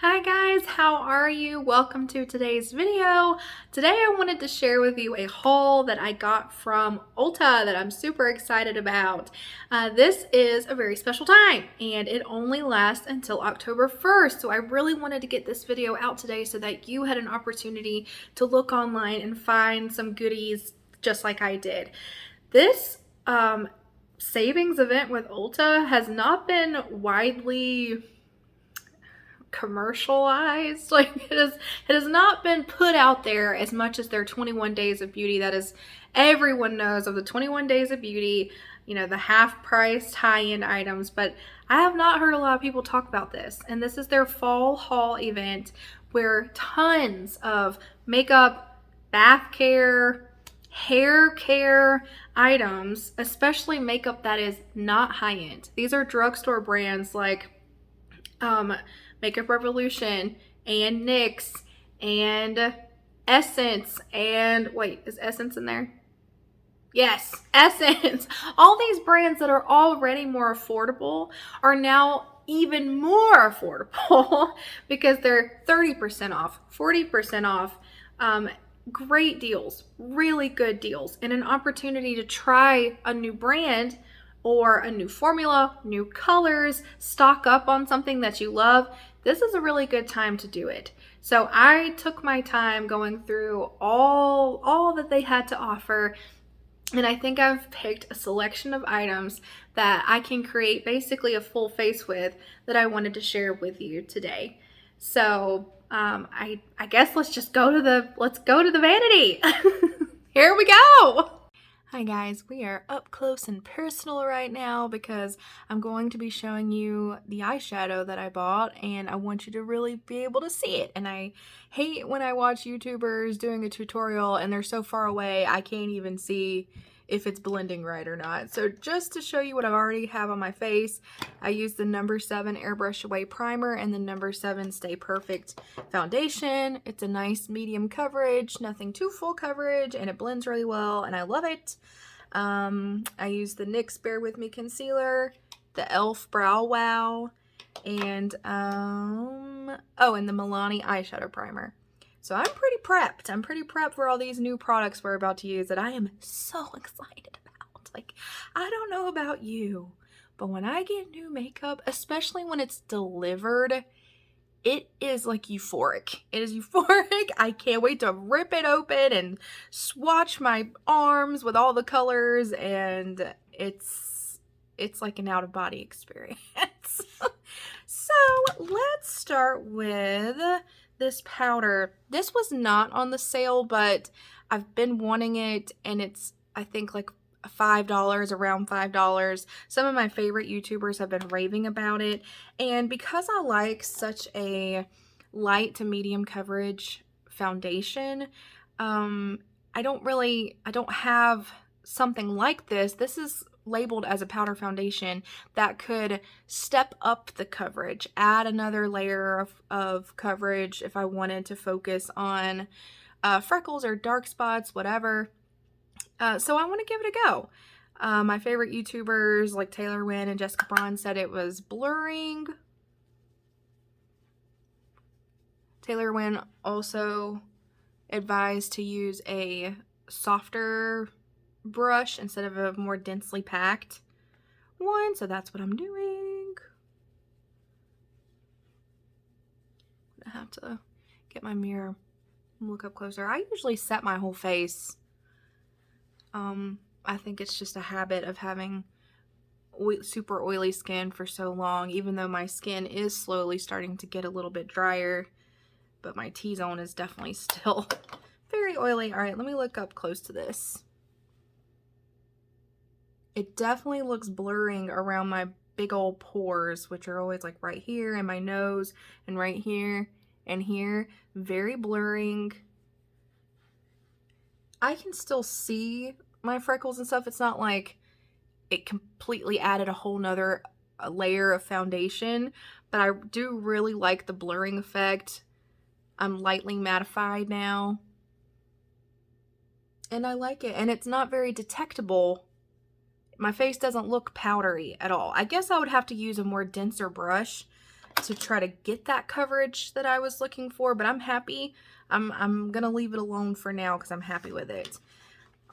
Hi guys, how are you? Welcome to today's video. Today I wanted to share with you a haul that I got from Ulta that I'm super excited about. This is a very special time and it only lasts until October 1st. So I really wanted to get this video out today so that you had an opportunity to look online and find some goodies just like I did. This savings event with Ulta has not been widely commercialized. Like it has not been put out there as much as their 21 days of beauty. That is, everyone knows of the 21 days of beauty, you know, the half priced high-end items, but I have not heard a lot of people talk about this. And this is their fall haul event where tons of makeup, bath care, hair care items, especially makeup that is not high-end. These are drugstore brands like Makeup Revolution and NYX and Essence and wait, is Essence in there? Yes, Essence. All these brands that are already more affordable are now even more affordable because they're 30% off, 40% off. Great deals, really good deals, and an opportunity to try a new brand or a new formula, new colors, stock up on something that you love. This is a really good time to do it. So I took my time going through all that they had to offer, and I think I've picked a selection of items that I can create basically a full face with that I wanted to share with you today. So I guess let's go to the vanity. Here we go. Hi guys, we are up close and personal right now because I'm going to be showing you the eyeshadow that I bought and I want you to really be able to see it. And I hate when I watch YouTubers doing a tutorial and they're so far away I can't even see if it's blending right or not. So just to show you what I already have on my face, I used the number 7 Airbrush Away Primer and the number 7 Stay Perfect Foundation. It's a nice medium coverage, nothing too full coverage, and it blends really well, and I love it. I used the NYX Bear With Me Concealer, the e.l.f. Brow Wow, and and the Milani Eyeshadow Primer. So I'm pretty prepped. I'm pretty prepped for all these new products we're about to use that I am so excited about. Like, I don't know about you, but when I get new makeup, especially when it's delivered, it is like euphoric. It is euphoric. I can't wait to rip it open and swatch my arms with all the colors, and it's like an out-of-body experience. So let's start with this powder. This was not on the sale, but I've been wanting it, and it's, I think, like $5, around $5. Some of my favorite YouTubers have been raving about it, and because I like such a light to medium coverage foundation, I don't have something like this. This is labeled as a powder foundation that could step up the coverage, add another layer of coverage if I wanted to focus on freckles or dark spots, whatever. So I want to give it a go. My favorite YouTubers like Taylor Wynn and Jessica Braun said it was blurring. Taylor Wynn also advised to use a softer brush instead of a more densely packed one, so that's what I'm doing. I have to get my mirror and look up closer. I usually set my whole face. I think it's just a habit of having super oily skin for so long, even though my skin is slowly starting to get a little bit drier, but my T-zone is definitely still very oily. All right, let me look up close to this. It definitely looks blurring around my big old pores, which are always like right here in my nose and right here and here. Very blurring. I can still see my freckles and stuff. It's not like it completely added a whole nother layer of foundation, but I do really like the blurring effect. I'm lightly mattified now, and I like it, and it's not very detectable. My face doesn't look powdery at all. I guess I would have to use a more denser brush to try to get that coverage that I was looking for, but I'm happy. I'm gonna leave it alone for now because I'm happy with it.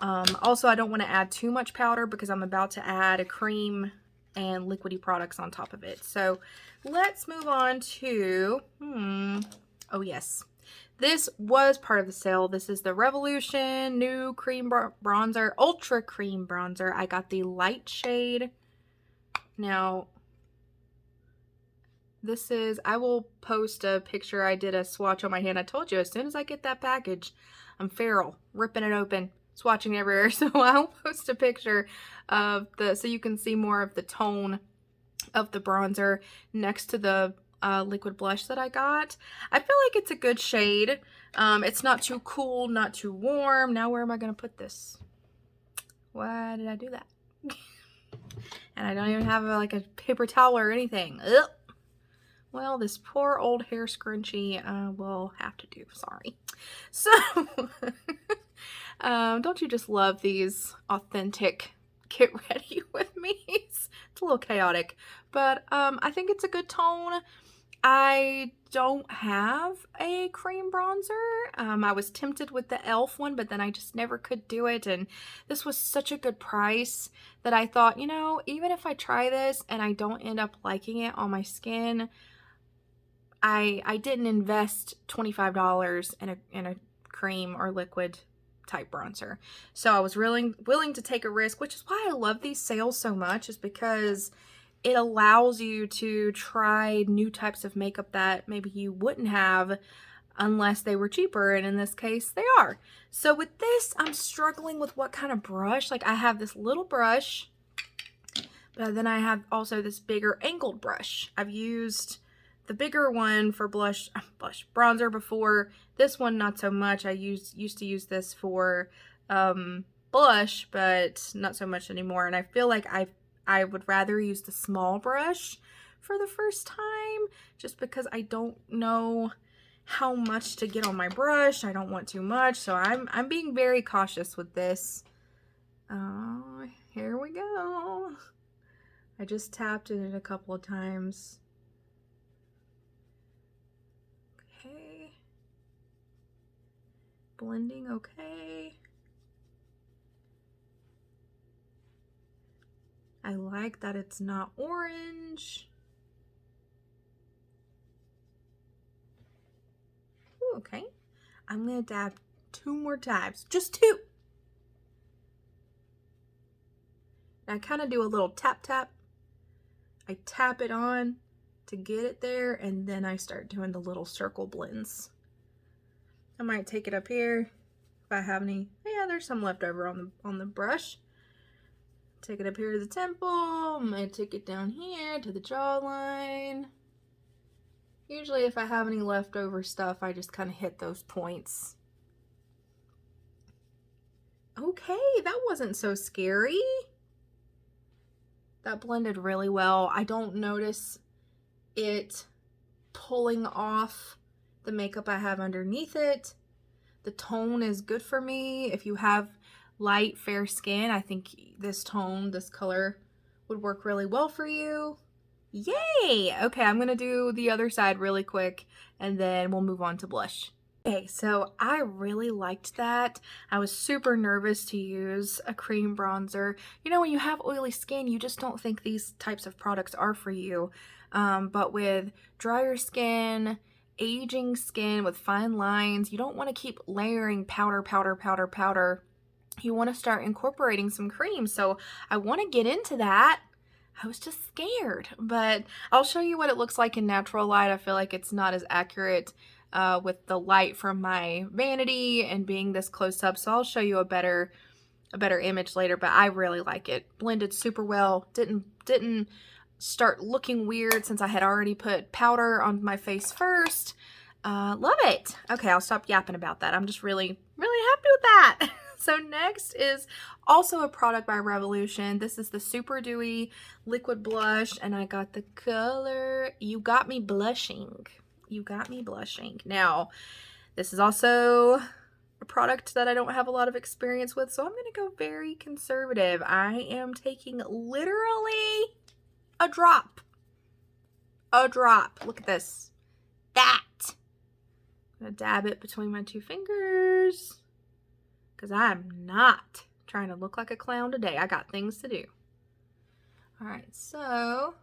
Also, I don't want to add too much powder because I'm about to add a cream and liquidy products on top of it. So let's move on to, oh yes, this was part of the sale. This is the Revolution new cream bronzer, ultra cream bronzer. I got the light shade. Now, this is, I will post a picture. I did a swatch on my hand. I told you, as soon as I get that package, I'm feral, ripping it open, swatching everywhere. So I'll post a picture of so you can see more of the tone of the bronzer next to the liquid blush that I got. I feel like it's a good shade. It's not too cool, not too warm. Now where am I going to put this? Why did I do that? And I don't even have like a paper towel or anything. Ugh. Well, this poor old hair scrunchie will have to do. Sorry. So, don't you just love these authentic get ready with me? It's a little chaotic, but I think it's a good tone. I don't have a cream bronzer. I was tempted with the e.l.f. one, but then I just never could do it. And this was such a good price that I thought, you know, even if I try this and I don't end up liking it on my skin, I didn't invest $25 in a cream or liquid type bronzer. So I was willing to take a risk, which is why I love these sales so much, is because it allows you to try new types of makeup that maybe you wouldn't have unless they were cheaper, and in this case they are. So with this, I'm struggling with what kind of brush. Like, I have this little brush, but then I have also this bigger angled brush. I've used the bigger one for bronzer before. This one not so much. I used to use this for blush, but not so much anymore. And I feel like I would rather use the small brush for the first time, just because I don't know how much to get on my brush. I don't want too much, so I'm being very cautious with this. Oh, here we go. I just tapped it a couple of times. Okay. Blending okay. I like that it's not orange. Ooh, okay. I'm gonna dab 2 more times. Just 2. I kind of do a little tap tap. I tap it on to get it there, and then I start doing the little circle blends. I might take it up here if I have any. Yeah, there's some left over on the brush. Take it up here to the temple. I'm gonna take it down here to the jawline. Usually if I have any leftover stuff, I just kind of hit those points. Okay, that wasn't so scary. That blended really well. I don't notice it pulling off the makeup I have underneath it. The tone is good for me. If you have light, fair skin, I think this tone, this color would work really well for you. Yay! Okay, I'm gonna do the other side really quick, and then we'll move on to blush. Okay, so I really liked that. I was super nervous to use a cream bronzer. You know, when you have oily skin, you just don't think these types of products are for you. But with drier skin, aging skin with fine lines, you don't want to keep layering powder. You want to start incorporating some cream. So I want to get into that. I was just scared, but I'll show you what it looks like in natural light. I feel like it's not as accurate with the light from my vanity and being this close up. So I'll show you a better image later, but I really like it. Blended super well. Didn't start looking weird since I had already put powder on my face first. Love it. Okay, I'll stop yapping about that. I'm just really happy with that. So next is also a product by Revolution. This is the Super Dewy Liquid Blush, and I got the color You Got Me Blushing. You Got Me Blushing. Now, this is also a product that I don't have a lot of experience with, so I'm going to go very conservative. I am taking literally a drop a drop. Look at this. That. I'm going to dab it between my two fingers because I'm not trying to look like a clown today. I got things to do. All right, so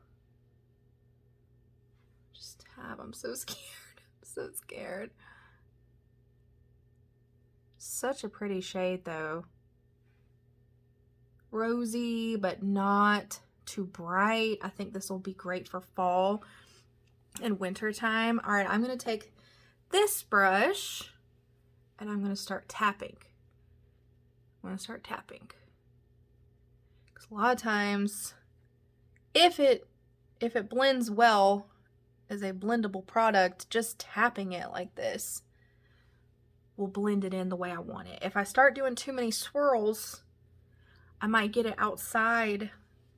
just tap. I'm so scared. I'm so scared. Such a pretty shade though. Rosy, but not too bright. I think this will be great for fall and winter time. All right, I'm going to take this brush and I'm going to start tapping. I'm going to start tapping. Because a lot of times, if it blends well as a blendable product, just tapping it like this will blend it in the way I want it. If I start doing too many swirls, I might get it outside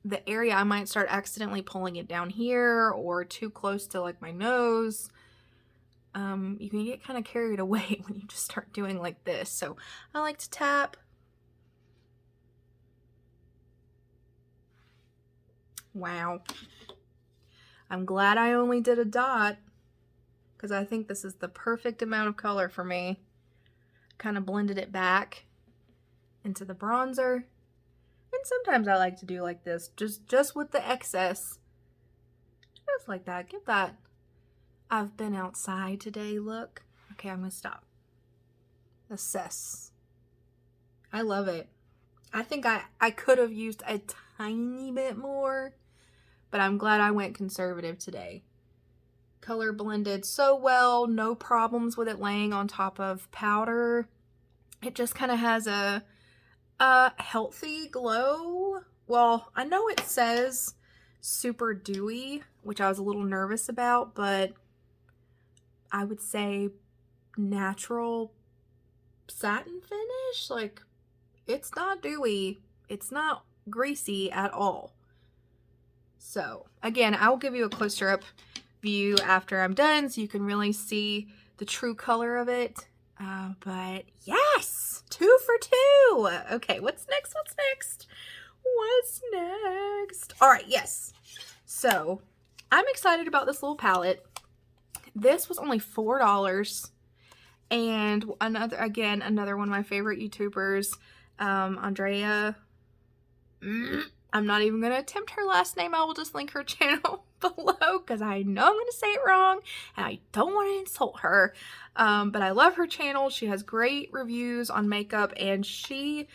the area. I might start accidentally pulling it down here or too close to like my nose. You can get kind of carried away when you just start doing like this. So I like to tap. Wow. I'm glad I only did a dot because I think this is the perfect amount of color for me. Kind of blended it back into the bronzer. And sometimes I like to do like this, just with the excess. Just like that. Get that. I've been outside today, look. Okay, I'm gonna stop. Assess. I love it. I think I could have used a tiny bit more, but I'm glad I went conservative today. Color blended so well, no problems with it laying on top of powder. It just kind of has a healthy glow. Well, I know it says super dewy, which I was a little nervous about, but I would say natural satin finish. Like, it's not dewy, it's not greasy at all. So again, I'll give you a closer up view after I'm done so you can really see the true color of it. But yes, 2 for 2. Okay, what's next? What's next? What's next? All right, yes. So I'm excited about this little palette. This was only $4. And another one of my favorite YouTubers, Andrea. I'm not even going to attempt her last name. I will just link her channel below because I know I'm going to say it wrong and I don't want to insult her. But I love her channel. She has great reviews on makeup and she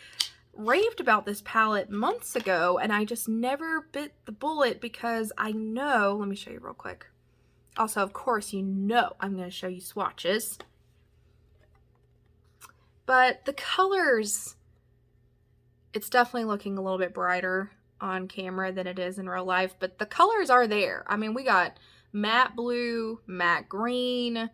raved about this palette months ago and I just never bit the bullet because I know, let me show you real quick. Also, of course, you know I'm going to show you swatches. But the colors, it's definitely looking a little bit brighter on camera than it is in real life, but the colors are there. I mean, we got matte blue, matte green,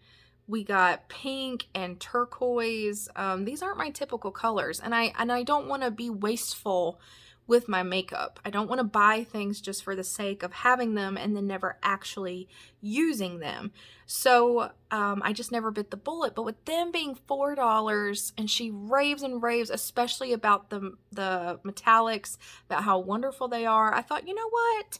we got pink and turquoise. These aren't my typical colors, and I don't want to be wasteful with my makeup. I don't want to buy things just for the sake of having them and then never actually using them. So I just never bit the bullet. But with them being $4, and she raves and raves, especially about the metallics, about how wonderful they are, I thought, you know what?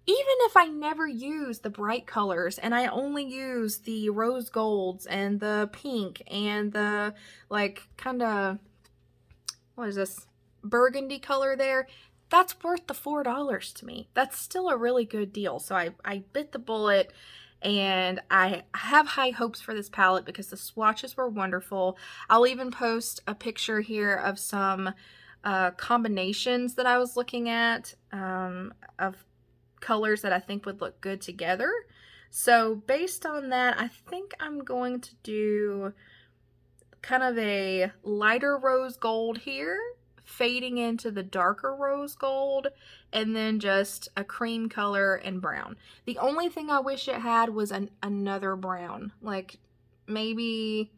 Even if I never use the bright colors and I only use the rose golds and the pink and the like kind of, what is this? Burgundy color there, that's worth the $4 to me. That's still a really good deal. So I bit the bullet and I have high hopes for this palette because the swatches were wonderful. I'll even post a picture here of some combinations that I was looking at of colors that I think would look good together. So based on that, I think I'm going to do kind of a lighter rose gold here, fading into the darker rose gold, and then just a cream color and brown. The only thing I wish it had was another brown. Like maybe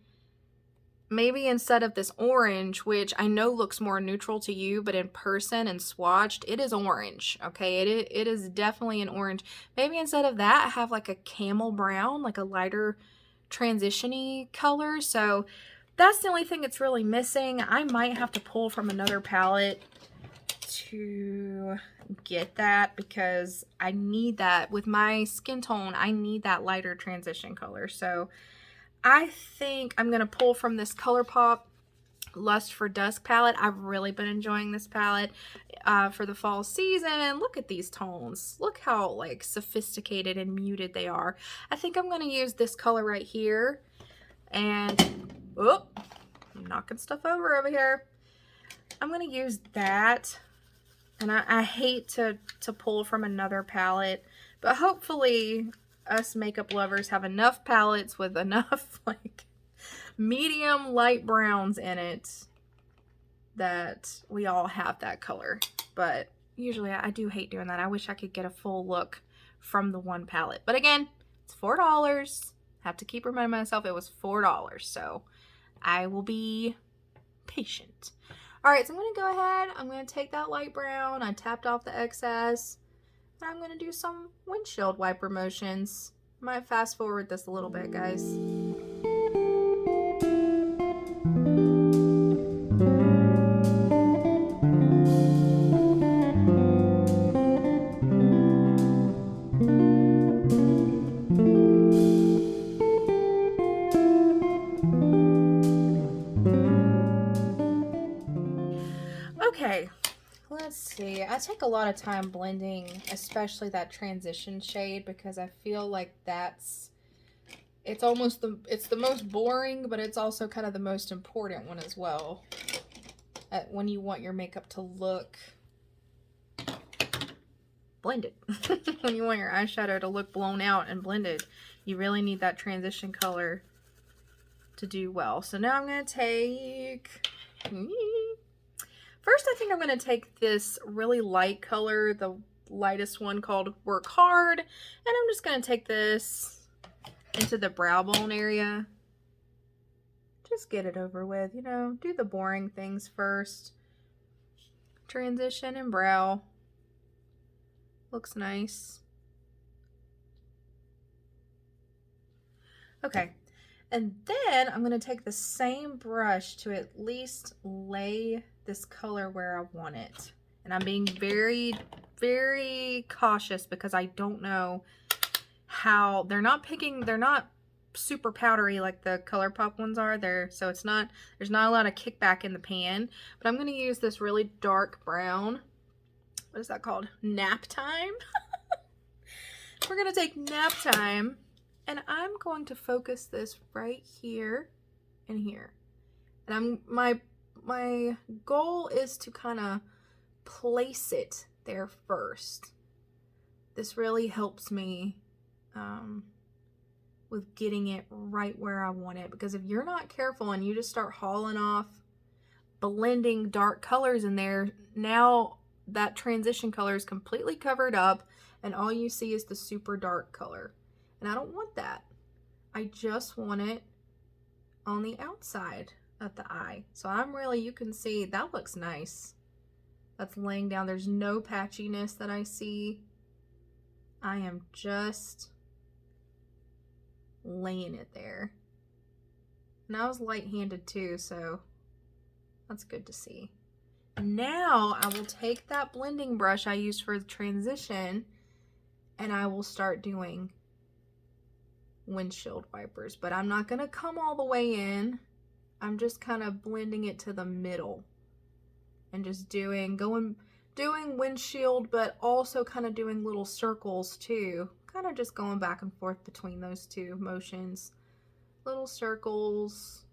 instead of this orange, which I know looks more neutral to you, but in person and swatched, it is orange, okay? It is definitely an orange. Maybe instead of that, have like a camel brown, like a lighter transition-y color. So that's the only thing it's really missing. I might have to pull from another palette to get that because I need that with my skin tone. I need that lighter transition color. So I think I'm going to pull from this ColourPop Lust for Dusk palette. I've really been enjoying this palette for the fall season. Look at these tones. Look how like sophisticated and muted they are. I think I'm going to use this color right here. And, oh, I'm knocking stuff over here. I'm going to use that. And I hate to pull from another palette, but hopefully us makeup lovers have enough palettes with enough like medium light browns in it that we all have that color. But usually I do hate doing that. I wish I could get a full look from the one palette. But again, it's $4. Have to keep reminding myself it was $4. So I will be patient. All right, so I'm going to go ahead. I'm going to take that light brown. I tapped off the excess. And I'm going to do some windshield wiper motions. I might fast forward this a little bit, guys. Okay, let's see. I take a lot of time blending, especially that transition shade, because I feel like it's the most boring, but it's also kind of the most important one as well. When you want your makeup to look blended. When you want your eyeshadow to look blown out and blended, you really need that transition color to do well. So now I'm going to take... First, I think I'm going to take this really light color, the lightest one called Work Hard, and I'm just going to take this into the brow bone area. Just get it over with, you know, do the boring things first. Transition and brow. Looks nice. Okay. And then I'm going to take the same brush to at least lay this color where I want it. And I'm being very, very cautious because I don't know how they're not super powdery like the ColourPop ones are there. So there's not a lot of kickback in the pan, but I'm going to use this really dark brown. What is that called? Nap Time. We're going to take Nap Time. And I'm going to focus this right here and here. And my goal is to kind of place it there first. This really helps me with getting it right where I want it. Because if you're not careful and you just start hauling off, blending dark colors in there, now that transition color is completely covered up and all you see is the super dark color. And I don't want that. I just want it on the outside of the eye. So you can see, that looks nice. That's laying down. There's no patchiness that I see. I am just laying it there. And I was light-handed too, so that's good to see. Now I will take that blending brush I used for the transition and I will start doing windshield wipers, but I'm not gonna come all the way in. I'm just kind of blending it to the middle and just doing windshield, but also kind of doing little circles too, kind of just going back and forth between those two motions, little circles.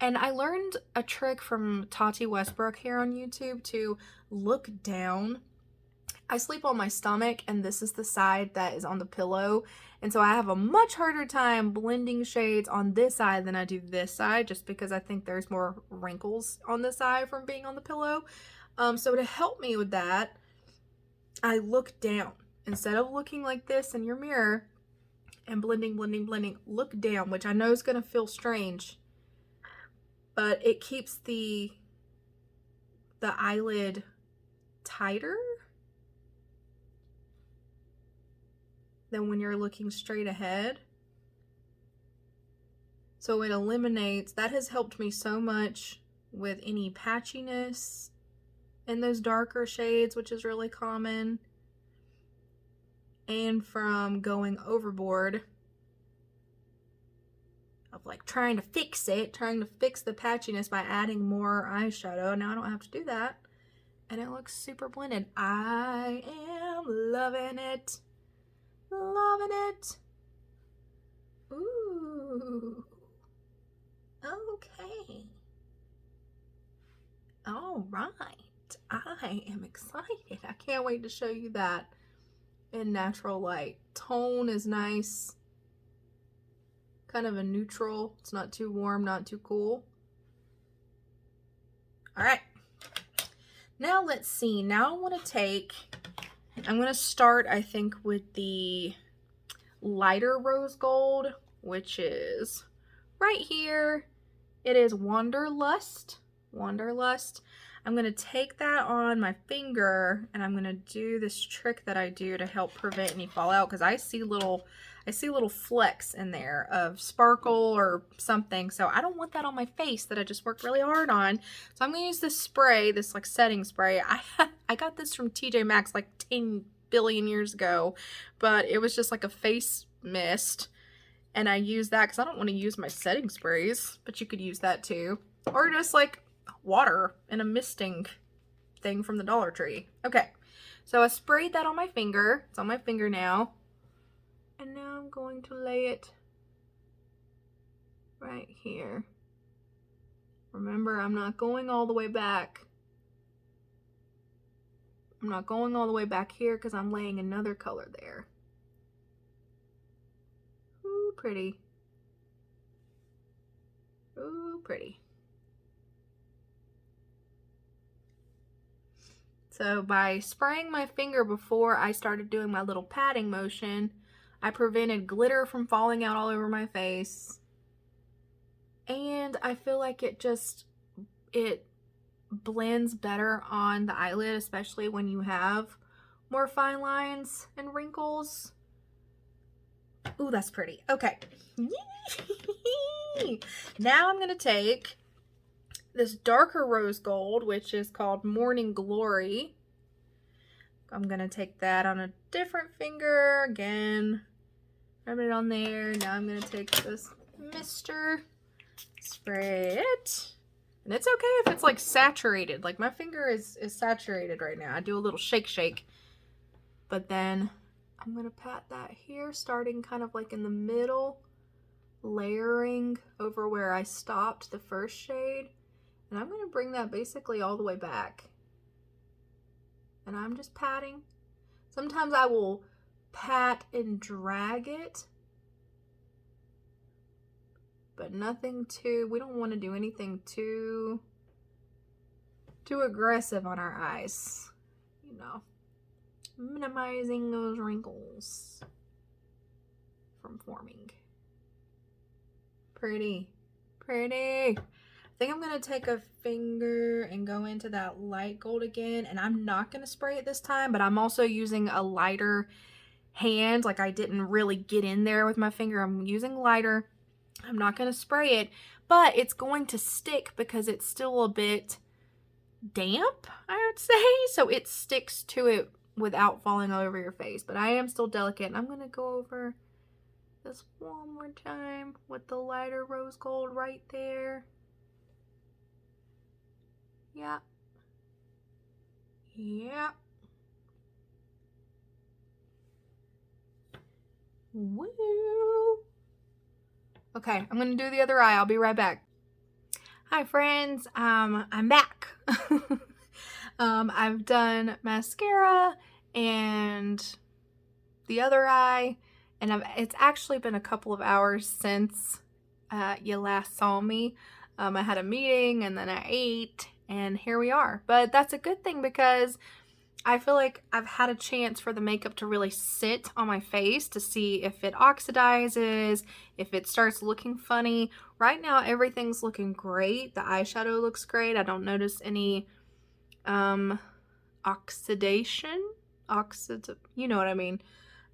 And I learned a trick from Tati Westbrook here on YouTube to look down. I sleep on my stomach and this is the side that is on the pillow. And so I have a much harder time blending shades on this side than I do this side, just because I think there's more wrinkles on this side from being on the pillow. So to help me with that, I look down. Instead of looking like this in your mirror and blending, look down, which I know is going to feel strange, but it keeps the eyelid tighter than when you're looking straight ahead. So it eliminates, that has helped me so much with any patchiness in those darker shades, which is really common, and from going overboard of like trying to fix the patchiness by adding more eyeshadow. Now I don't have to do that, and it looks super blended. I am loving it. Loving it. Ooh. Okay. All right. I am excited. I can't wait to show you that in natural light. Tone is nice. Kind of a neutral. It's not too warm, not too cool. All right. Now let's see. Now I'm going to start, I think, with the lighter rose gold, which is right here. It is Wanderlust. I'm going to take that on my finger, and I'm going to do this trick that I do to help prevent any fallout, because I see little flecks in there of sparkle or something, so I don't want that on my face that I just worked really hard on. So I'm going to use this spray, this like setting spray. I got this from TJ Maxx like 10 billion years ago, but it was just like a face mist, and I use that because I don't want to use my setting sprays, but you could use that too, or just like water in a misting thing from the Dollar Tree. Okay, so I sprayed that on my finger. It's on my finger now, and now I'm going to lay it right here. Remember, I'm not going all the way back. I'm not going all the way back here because I'm laying another color there. Ooh, pretty. Ooh, pretty. So by spraying my finger before I started doing my little patting motion, I prevented glitter from falling out all over my face. And I feel like it blends better on the eyelid, especially when you have more fine lines and wrinkles. Ooh, that's pretty. Okay. Now I'm going to take this darker rose gold, which is called Morning Glory. I'm going to take that on a different finger. Again, rub it on there. Now I'm going to take this mister, spray it. And it's okay if it's like saturated. Like my finger is saturated right now. I do a little shake. But then I'm going to pat that here, starting kind of like in the middle, layering over where I stopped the first shade. And I'm going to bring that basically all the way back. And I'm just patting. Sometimes I will pat and drag it. But nothing too, we don't want to do anything too aggressive on our eyes. You know, minimizing those wrinkles from forming. Pretty. I think I'm going to take a finger and go into that light gold again, and I'm not going to spray it this time, but I'm also using a lighter hand. Like I didn't really get in there with my finger. I'm using lighter. I'm not going to spray it, but it's going to stick because it's still a bit damp, I would say, so it sticks to it without falling all over your face. But I am still delicate, and I'm going to go over this one more time with the lighter rose gold right there. Yep. Woo! Okay, I'm gonna do the other eye. I'll be right back. Hi friends, I'm back. I've done mascara and the other eye, and it's actually been a couple of hours since you last saw me. I had a meeting and then I ate, and here we are. But that's a good thing because I feel like I've had a chance for the makeup to really sit on my face to see if it oxidizes, if it starts looking funny. Right now, everything's looking great. The eyeshadow looks great. I don't notice any oxidation. You know what I mean.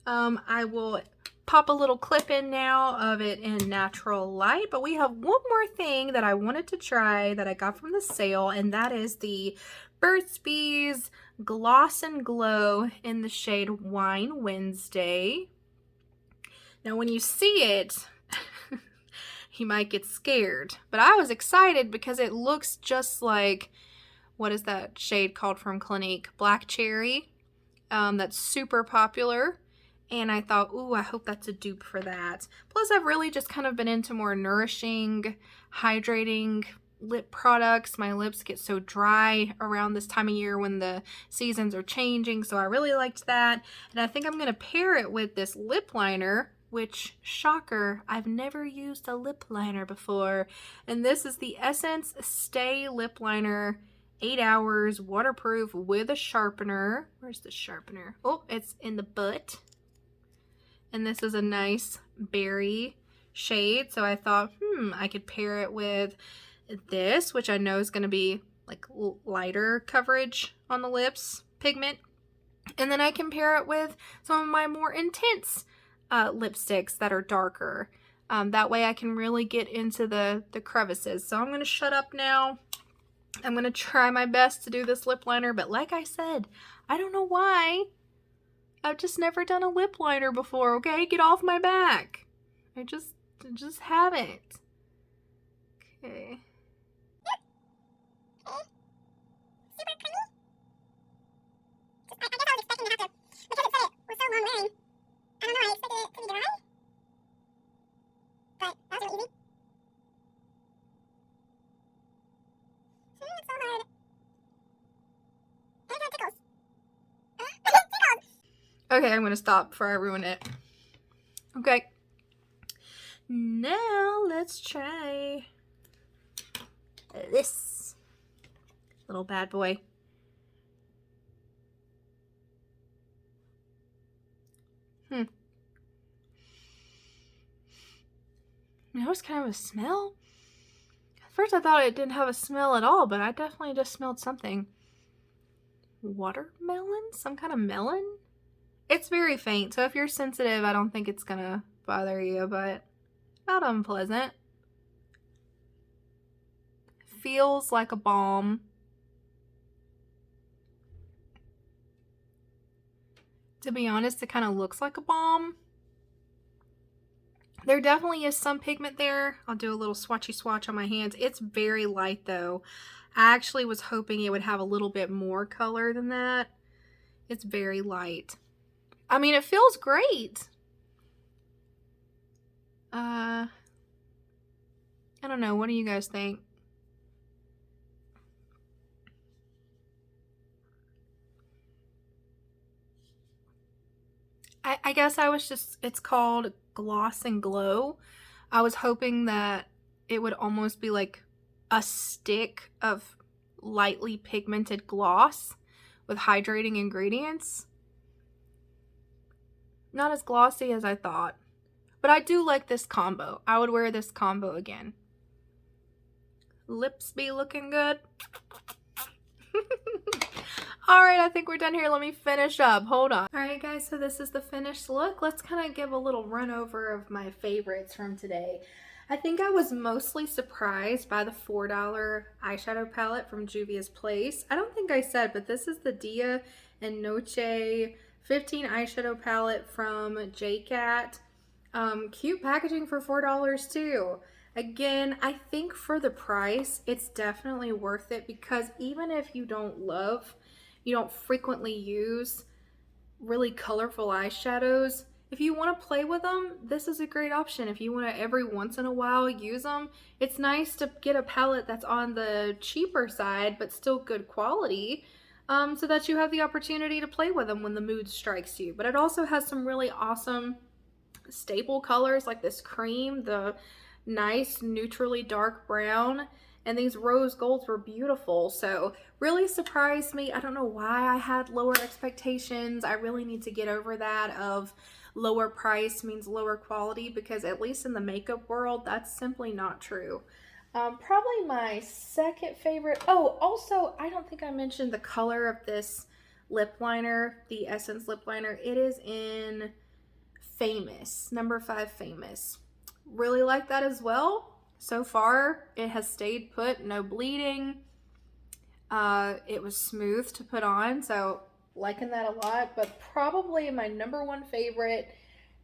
I will pop a little clip in now of it in natural light, but we have one more thing that I wanted to try that I got from the sale, and that is the Burt's Bees Gloss and Glow in the shade Wine Wednesday. Now when you see it, you might get scared, but I was excited because it looks just like, what is that shade called from Clinique? Black Cherry. That's super popular. And I thought, ooh, I hope that's a dupe for that. Plus, I've really just kind of been into more nourishing, hydrating lip products. My lips get so dry around this time of year when the seasons are changing, so I really liked that. And I think I'm going to pair it with this lip liner, which, shocker, I've never used a lip liner before. And this is the Essence Stay Lip Liner 8 hours waterproof with a sharpener. Where's the sharpener? Oh, it's in the butt. And this is a nice berry shade. So I thought, I could pair it with this, which I know is going to be like lighter coverage on the lips pigment. And then I can pair it with some of my more intense lipsticks that are darker. That way I can really get into the crevices. So I'm going to shut up now. I'm going to try my best to do this lip liner, but like I said, I don't know why. I've just never done a lip liner before, okay? Get off my back. I just haven't. Okay. Super creamy. I guess I was expecting to have to, because it said it was so long wearing. I don't know, I expected it to be dry. But that was really easy. It's so hard. And it tickles. Tickles! Okay, I'm gonna stop before I ruin it. Okay. Now let's try this little bad boy. It was kind of a smell. At first I thought it didn't have a smell at all, but I definitely just smelled something. Watermelon? Some kind of melon? It's very faint, so if you're sensitive, I don't think it's gonna bother you, but not unpleasant. Feels like a balm. To be honest, it kind of looks like a balm. There definitely is some pigment there. I'll do a little swatchy swatch on my hands. It's very light though. I actually was hoping it would have a little bit more color than that. It's very light. I mean, it feels great. I don't know. What do you guys think? I guess I was just, it's called Gloss and Glow. I was hoping that it would almost be like a stick of lightly pigmented gloss with hydrating ingredients. Not as glossy as I thought, but I do like this combo. I would wear this combo again. Lips be looking good. Alright, I think we're done here. Let me finish up. Hold on. Alright guys, so this is the finished look. Let's kind of give a little run over of my favorites from today. I think I was mostly surprised by the $4 eyeshadow palette from Juvia's Place. I don't think I said, but this is the Dia and Noche 15 eyeshadow palette from JCat. Cute packaging for $4 too. Again, I think for the price, it's definitely worth it because even if you don't frequently use really colorful eyeshadows, if you want to play with them, this is a great option. If you want to every once in a while use them, it's nice to get a palette that's on the cheaper side but still good quality, so that you have the opportunity to play with them when the mood strikes you. But it also has some really awesome staple colors like this cream, the nice neutrally dark brown, and these rose golds were beautiful. So really surprised me. I don't know why I had lower expectations. I really need to get over that of lower price means lower quality, because at least in the makeup world, that's simply not true. Probably my second favorite. Oh, also, I don't think I mentioned the color of this lip liner, the Essence lip liner. It is in Famous, number 5 Famous. Really like that as well. So far, it has stayed put, no bleeding. It was smooth to put on, so liking that a lot. But probably my number one favorite,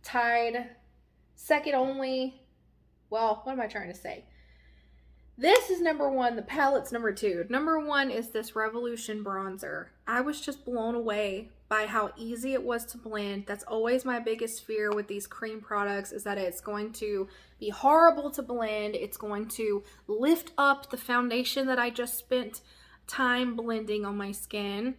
tied second only. Well, what am I trying to say? This is number one. The palette's number two. Number one is this Revolution bronzer. I was just blown away by how easy it was to blend. That's always my biggest fear with these cream products, is that it's going to be horrible to blend. It's going to lift up the foundation that I just spent time blending on my skin.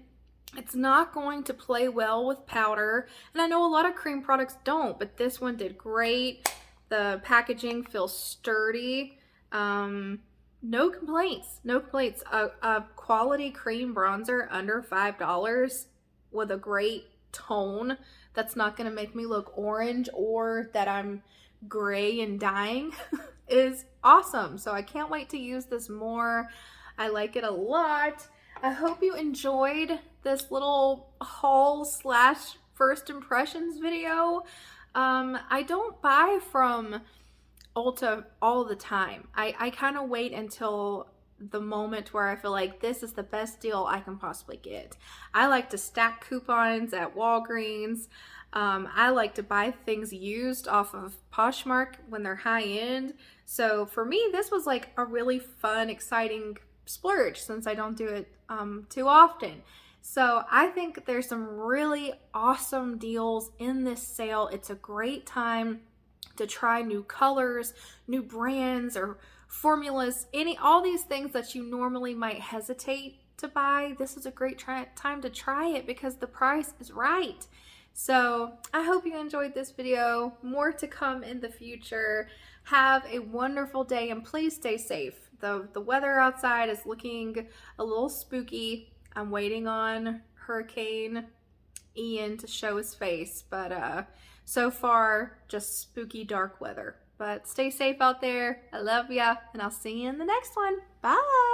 It's not going to play well with powder. And I know a lot of cream products don't, but this one did great. The packaging feels sturdy. No complaints. No complaints. A quality cream bronzer under $5 with a great tone that's not going to make me look orange or that I'm gray and dying is awesome. So I can't wait to use this more. I like it a lot. I hope you enjoyed this little haul slash first impressions video. I don't buy from Ulta all the time. I kind of wait until the moment where I feel like this is the best deal I can possibly get. I like to stack coupons at Walgreens. I like to buy things used off of Poshmark when they're high end. So for me, this was like a really fun, exciting splurge since I don't do it too often. So I think there's some really awesome deals in this sale. It's a great time to try new colors, new brands or formulas, all these things that you normally might hesitate to buy. This is a great time to try it because the price is right. So I hope you enjoyed this video. More to come in the future. Have a wonderful day and please stay safe. The weather outside is looking a little spooky. I'm waiting on Hurricane Ian to show his face, but so far just spooky dark weather. But stay safe out there. I love ya, and I'll see you in the next one. Bye.